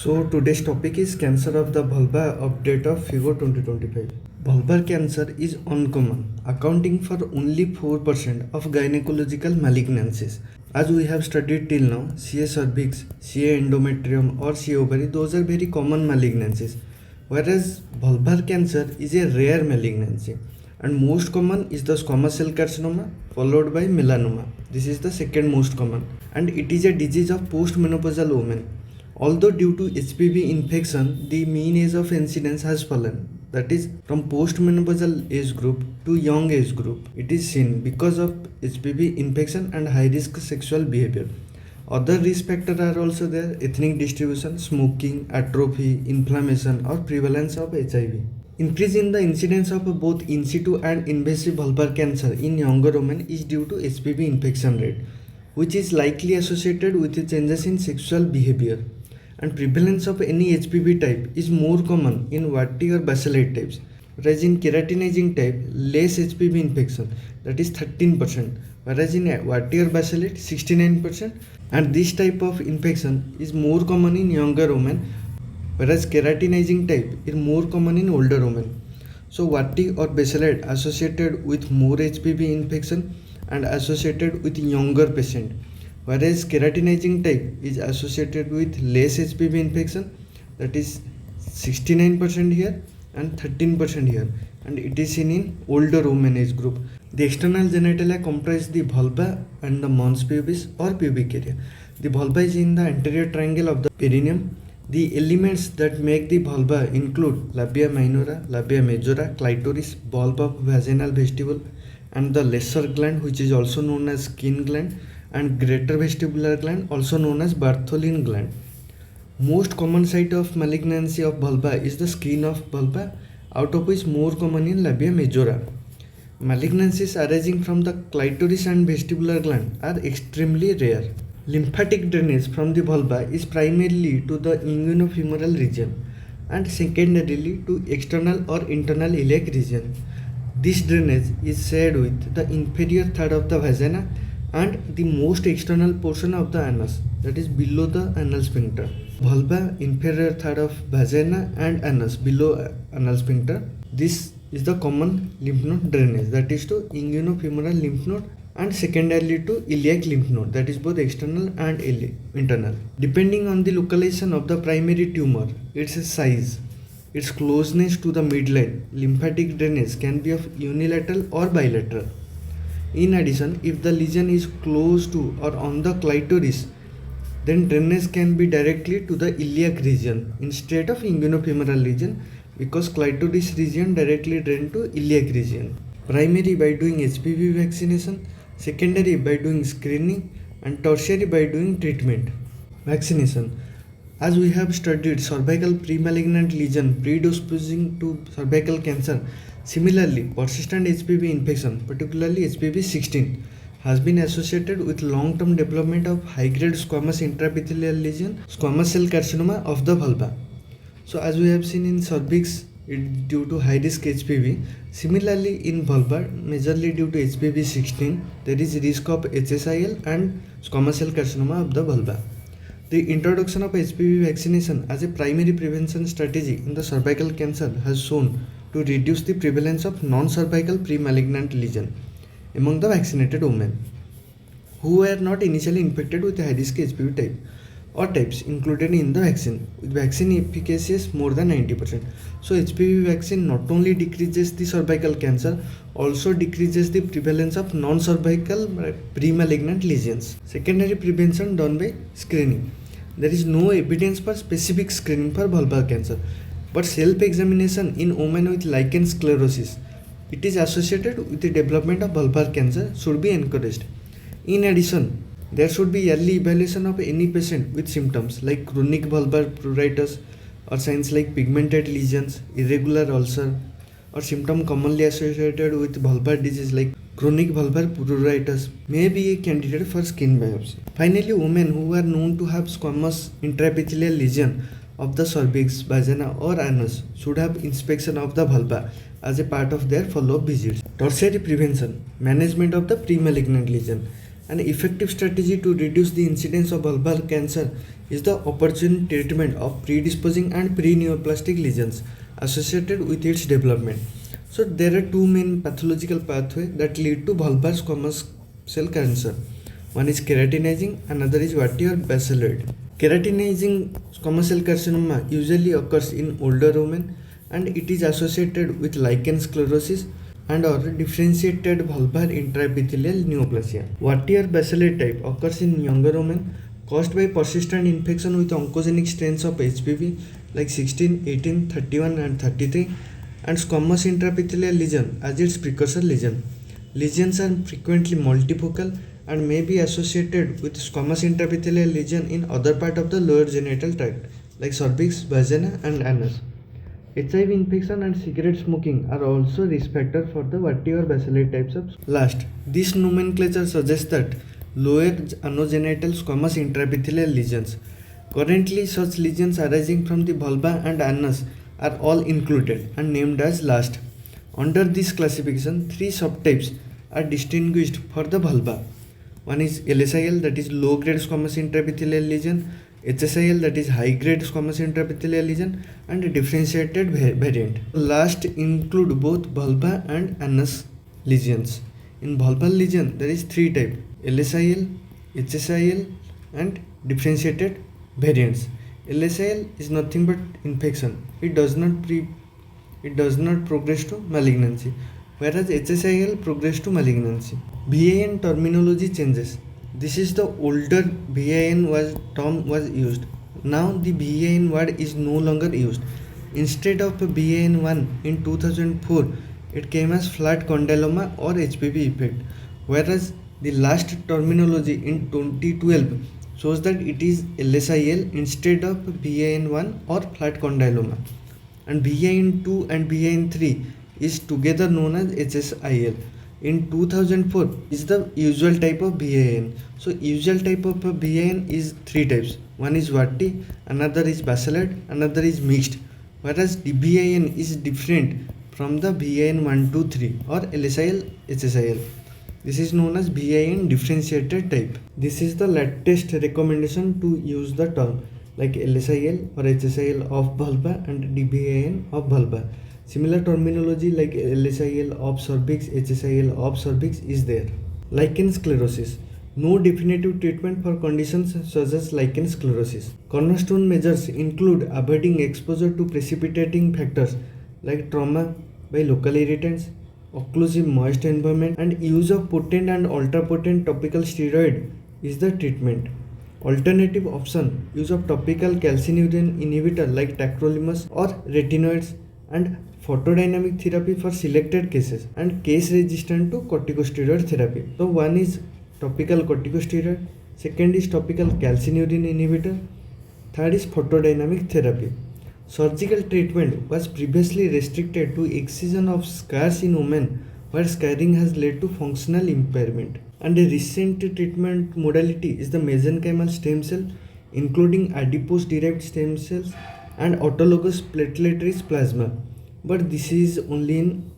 So today's topic is cancer of the vulva update of FIGO 2025. Vulvar cancer is uncommon, accounting for only 4% of gynecological malignancies. As we have studied till now, CA cervix, CA endometrium or CA ovary, those are very common malignancies. Whereas vulvar cancer is a rare malignancy and most common is the squamous cell carcinoma followed by melanoma. This is the second most common and it is a disease of postmenopausal women. Although due to HPV infection, the mean age of incidence has fallen, that is from postmenopausal age group to young age group. It is seen because of HPV infection and high risk sexual behavior. Other risk factors are also there: ethnic distribution, smoking, atrophy, inflammation or prevalence of HIV. Increase in the incidence of both in situ and invasive vulvar cancer in younger women is due to HPV infection rate, which is likely associated with changes in sexual behavior. And prevalence of any HPV type is more common in warty or bacillate types, whereas in keratinizing type, less HPV infection, that is 13%, whereas in warty or bacillate 69%, and this type of infection is more common in younger women, whereas keratinizing type is more common in older women. So warty or bacillate associated with more HPV infection and associated with younger patient, whereas keratinizing type is associated with less HPV infection, that is 69% here and 13% here, and it is seen in older women age group. The external genitalia comprise the vulva and the mons pubis or pubic area. The vulva is in the anterior triangle of the perineum. The elements that make the vulva include labia minora, labia majora, clitoris, bulb of vaginal vestibule, and the lesser gland, which is also known as skin gland, and greater vestibular gland, also known as Bartholin gland. Most common site of malignancy of vulva is the skin of vulva, out of which more common in labia majora. Malignancies arising from the clitoris and vestibular gland are extremely rare. Lymphatic drainage from the vulva is primarily to the inguinofemoral region and secondarily to external or internal iliac region. This drainage is shared with the inferior third of the vagina and the most external portion of the anus, that is below the anal sphincter. Vulva, inferior third of vagina and anus below anal sphincter. This is the common lymph node drainage, that is to inguinofemoral lymph node, and secondarily to iliac lymph node, that is both external and internal. Depending on the localization of the primary tumor, its size, its closeness to the midline, lymphatic drainage can be of unilateral or bilateral. In addition, if the lesion is close to or on the clitoris, then drainage can be directly to the iliac region instead of inguinofemoral region, because clitoris region directly drain to iliac region. Primary by doing HPV vaccination, secondary by doing screening, and tertiary by doing treatment. Vaccination. As we have studied cervical premalignant lesion predisposing to cervical cancer, similarly persistent HPV infection, particularly HPV 16, has been associated with long-term development of high-grade squamous intraepithelial lesion, squamous cell carcinoma of the vulva. So as we have seen in cervix, it due to high-risk HPV. Similarly in vulva, majorly due to HPV 16, there is risk of HSIL and squamous cell carcinoma of the vulva. The introduction of HPV vaccination as a primary prevention strategy in the cervical cancer has shown to reduce the prevalence of non-cervical pre-malignant lesion among the vaccinated women who were not initially infected with a high-risk HPV type or types included in the vaccine, with vaccine efficacy is more than 90%. So HPV vaccine not only decreases the cervical cancer, also decreases the prevalence of non-cervical pre-malignant lesions. Secondary prevention done by screening. There is no evidence for specific screening for vulvar cancer, but self-examination in women with lichen sclerosis, it is associated with the development of vulvar cancer, should be encouraged. In addition, there should be early evaluation of any patient with symptoms like chronic vulvar pruritus or signs like pigmented lesions, irregular ulcer, or symptom commonly associated with vulvar disease like chronic vulvar pruritus may be a candidate for skin biopsy. Finally, women who are known to have squamous intraepithelial lesion of the cervix, vagina or anus should have inspection of the vulva as a part of their follow-up visits. Tertiary prevention, management of the pre-malignant lesion. An effective strategy to reduce the incidence of vulvar cancer is the opportune treatment of predisposing and pre-neoplastic lesions associated with its development. So there are two main pathological pathways that lead to vulvar squamous cell cancer. One is keratinizing, another is warty or basaloid. Keratinizing squamous cell carcinoma usually occurs in older women and it is associated with lichen sclerosis and or differentiated vulvar intraepithelial neoplasia. Warty or basaloid type occurs in younger women caused by persistent infection with oncogenic strains of HPV like 16, 18, 31 and 33 and squamous intraepithelial lesion as its precursor lesion. Lesions are frequently multifocal and may be associated with squamous intraepithelial lesion in other part of the lower genital tract like cervix, vagina and anus. HIV infection and cigarette smoking are also risk factors for the warty or basaloid types of. Last, this nomenclature suggests that lower anogenital squamous intraepithelial lesions. Currently, such lesions arising from the vulva and anus are all included and named as last. Under this classification, three subtypes are distinguished for the vulva. One is LSIL, that is low grade squamous intraepithelial lesion, HSIL, that is high grade squamous intraepithelial lesion, and a differentiated variant. Last include both vulva and anus lesions. In vulval lesion, there is three types: LSIL, HSIL, and differentiated variants. LSIL is nothing but infection. It does not progress to malignancy, whereas HSIL progress to malignancy. VAN terminology changes. This is the older VAN term was used. Now the VAN word is no longer used. Instead of VAN1 in 2004, it came as flat condyloma or HPV effect, whereas the last terminology in 2012 shows that it is LSIL instead of VAN1 or flat condyloma, and VAN2 and VAN3 is together known as HSIL. In 2004 is the usual type of VAN. So usual type of VAN is three types. One is warty, another is basaloid, another is mixed. Whereas DVAN is different from the VAN 1, 2, 3 or LSIL, HSIL. This is known as VAN differentiated type. This is the latest recommendation to use the term like LSIL or HSIL of vulva and DVAN of vulva. Similar terminology like LSIL of cervix, HSIL of cervix is there. Lichen sclerosis. No definitive treatment for conditions such as lichen sclerosis. Cornerstone measures include avoiding exposure to precipitating factors like trauma by local irritants, occlusive moist environment, and use of potent and ultra-potent topical steroid is the treatment. Alternative option, use of topical calcineurin inhibitor like tacrolimus or retinoids, and photodynamic therapy for selected cases, and case resistant to corticosteroid therapy. So one is topical corticosteroid, second is topical calcineurin inhibitor, third is photodynamic therapy. Surgical treatment was previously restricted to excision of scars in women where scarring has led to functional impairment. And a recent treatment modality is the mesenchymal stem cell, including adipose derived stem cells and autologous platelet-rich plasma. But this is only in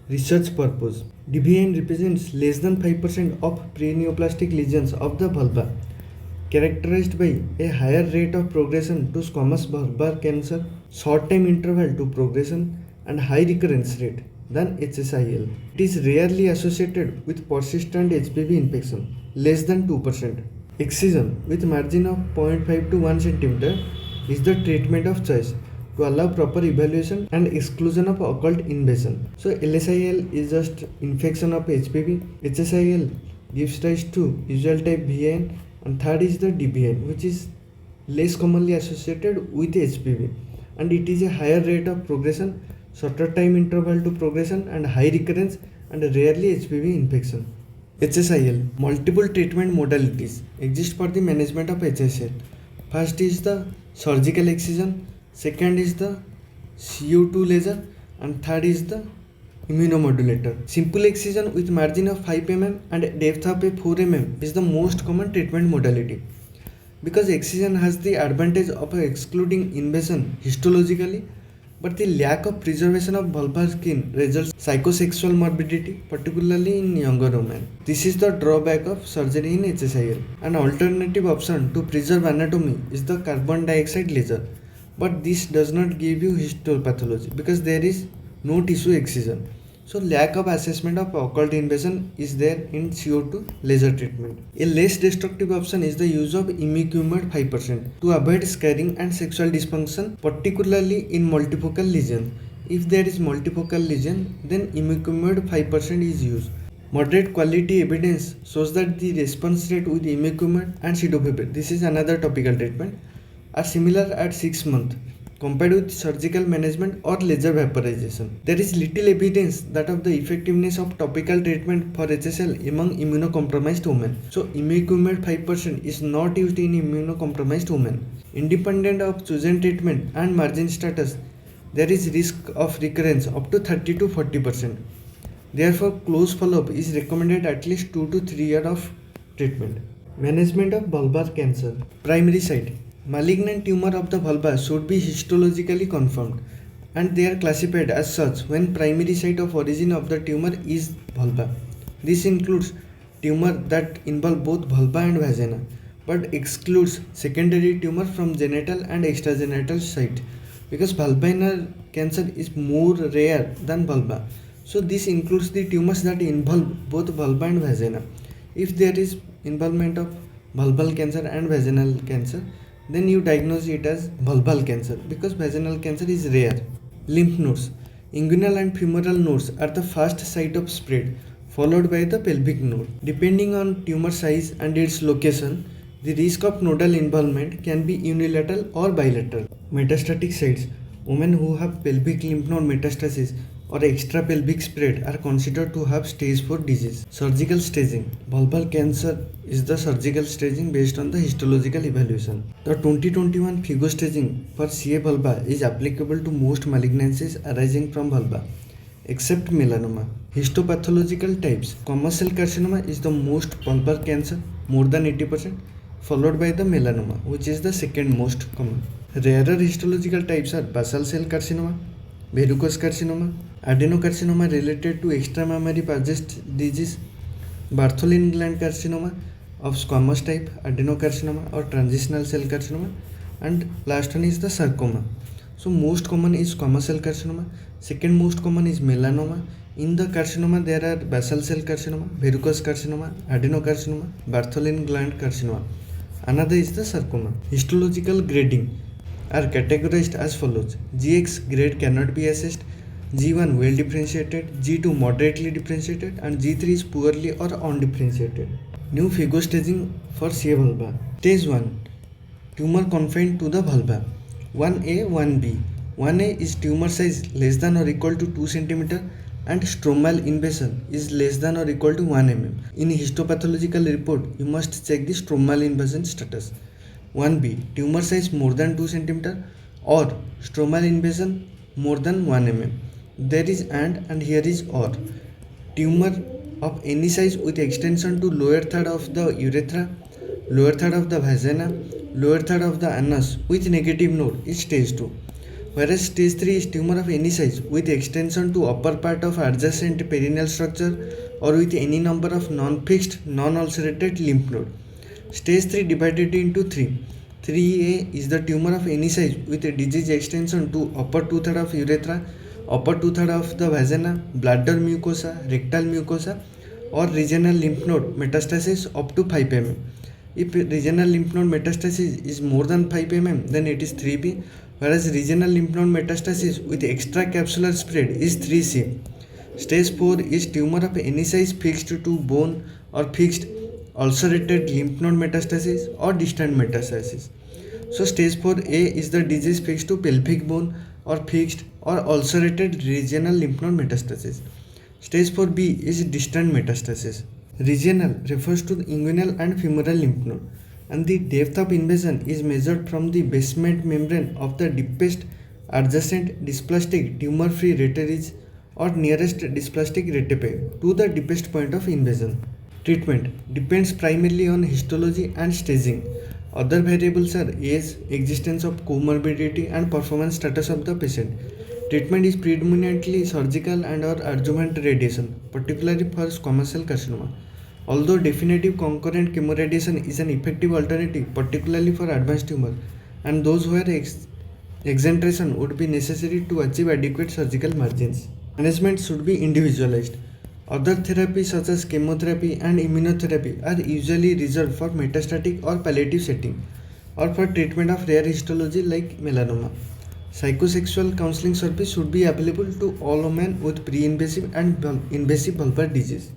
research purpose. DVAN represents less than 5% of preneoplastic lesions of the vulva, characterized by a higher rate of progression to squamous vulvar cancer, short time interval to progression, and high recurrence rate than HSIL. It is rarely associated with persistent HPV infection, less than 2%. Excision with margin of 0.5 to 1 cm is the treatment of choice to allow proper evaluation and exclusion of occult invasion. So LSIL is just infection of HPV, HSIL gives rise to usual type VAN, and third is the DVAN, which is less commonly associated with HPV, and it is a higher rate of progression, shorter time interval to progression, and high recurrence, and rarely HPV infection. HSIL. Multiple treatment modalities exist for the management of HSIL. First is the surgical excision, second is the CO2 laser, and third is the immunomodulator. Simple excision with margin of 5 mm and depth of 4 mm is the most common treatment modality. Because excision has the advantage of excluding invasion histologically, but the lack of preservation of vulvar skin results in psychosexual morbidity, particularly in younger women. This is the drawback of surgery in HSIL. An alternative option to preserve anatomy is the carbon dioxide laser, but this does not give you histopathology because there is no tissue excision. So lack of assessment of occult invasion is there in CO2 laser treatment. A less destructive option is the use of imiquimod 5% to avoid scarring and sexual dysfunction, particularly in multifocal lesions. If there is multifocal lesion, then imiquimod 5% is used. Moderate quality evidence shows that the response rate with imiquimod and cidofovir, this is another topical treatment, are similar at 6 months compared with surgical management or laser vaporization. There is little evidence that of the effectiveness of topical treatment for HSL among immunocompromised women. So imiquimod 5% is not used in immunocompromised women. Independent of chosen treatment and margin status, there is risk of recurrence up to 30 to 40%. Therefore, close follow-up is recommended at least 2 to 3 years of treatment. Management of vulvar cancer. Primary site. Malignant tumor of the vulva should be histologically confirmed, and they are classified as such when primary site of origin of the tumor is vulva. This includes tumor that involve both vulva and vagina, but excludes secondary tumor from genital and extragenital site, because vulvar cancer is more rare than vulva. So this includes the tumors that involve both vulva and vagina. If there is involvement of vulval cancer and vaginal cancer, then you diagnose it as vulval cancer because vaginal cancer is rare. Lymph nodes. Inguinal and femoral nodes are the first site of spread, followed by the pelvic node. Depending on tumor size and its location, the risk of nodal involvement can be unilateral or bilateral. Metastatic sites. Women who have pelvic lymph node metastasis or extra pelvic spread are considered to have stage 4 disease. Surgical staging. Vulval cancer is the surgical staging based on the histological evaluation. The 2021 FIGO staging for CA vulva is applicable to most malignancies arising from vulva, except melanoma. Histopathological types. Squamous cell carcinoma is the most vulvar cancer, more than 80%, followed by the melanoma, which is the second most common. Rarer histological types are basal cell carcinoma, verrucous carcinoma, adenocarcinoma related to extramammary Paget's disease, Bartholin gland carcinoma of squamous type, adenocarcinoma or transitional cell carcinoma, and last one is the sarcoma. So most common is squamous cell carcinoma, second most common is melanoma. In the carcinoma there are basal cell carcinoma, verrucous carcinoma, adenocarcinoma, Bartholin gland carcinoma. Another is the sarcoma. Histological grading are categorized as follows. GX grade cannot be assessed, G1 well differentiated, G2 moderately differentiated, and G3 is poorly or undifferentiated. New FIGO staging for CA vulva. Stage 1. Tumor confined to the vulva. 1A, 1B. 1A is tumor size less than or equal to 2 cm and stromal invasion is less than or equal to 1 mm. In histopathological report, you must check the stromal invasion status. 1B. Tumor size more than 2 cm or stromal invasion more than 1 mm. There is and here is or. Tumor of any size with extension to lower third of the urethra, lower third of the vagina, lower third of the anus with negative node is stage 2. Whereas stage 3 is tumor of any size with extension to upper part of adjacent perineal structure or with any number of non-fixed, non-ulcerated lymph node. Stage 3 divided into 3. 3A is the tumor of any size with a disease extension to upper 2/3 of urethra, upper 2/3 of the vagina, bladder mucosa, rectal mucosa, or regional lymph node metastasis up to 5 mm. If regional lymph node metastasis is more than 5 mm, then it is 3B, whereas regional lymph node metastasis with extracapsular spread is 3C. Stage 4 is tumor of any size fixed to bone or fixed ulcerated lymph node metastasis or distant metastasis. So stage 4A is the disease fixed to pelvic bone or fixed or ulcerated regional lymph node metastasis. Stage 4B is distant metastasis. Regional refers to the inguinal and femoral lymph node, and the depth of invasion is measured from the basement membrane of the deepest adjacent dysplastic tumor-free rete or nearest dysplastic rete to the deepest point of invasion. Treatment depends primarily on histology and staging. Other variables are age, existence of comorbidity, and performance status of the patient. Treatment is predominantly surgical and or adjuvant radiation, particularly for squamous cell carcinoma. Although definitive concurrent chemoradiation is an effective alternative, particularly for advanced tumor, and those where exentration would be necessary to achieve adequate surgical margins. Management should be individualized. Other therapies such as chemotherapy and immunotherapy are usually reserved for metastatic or palliative setting or for treatment of rare histology like melanoma. Psychosexual counseling service should be available to all women with pre-invasive and invasive vulvar disease.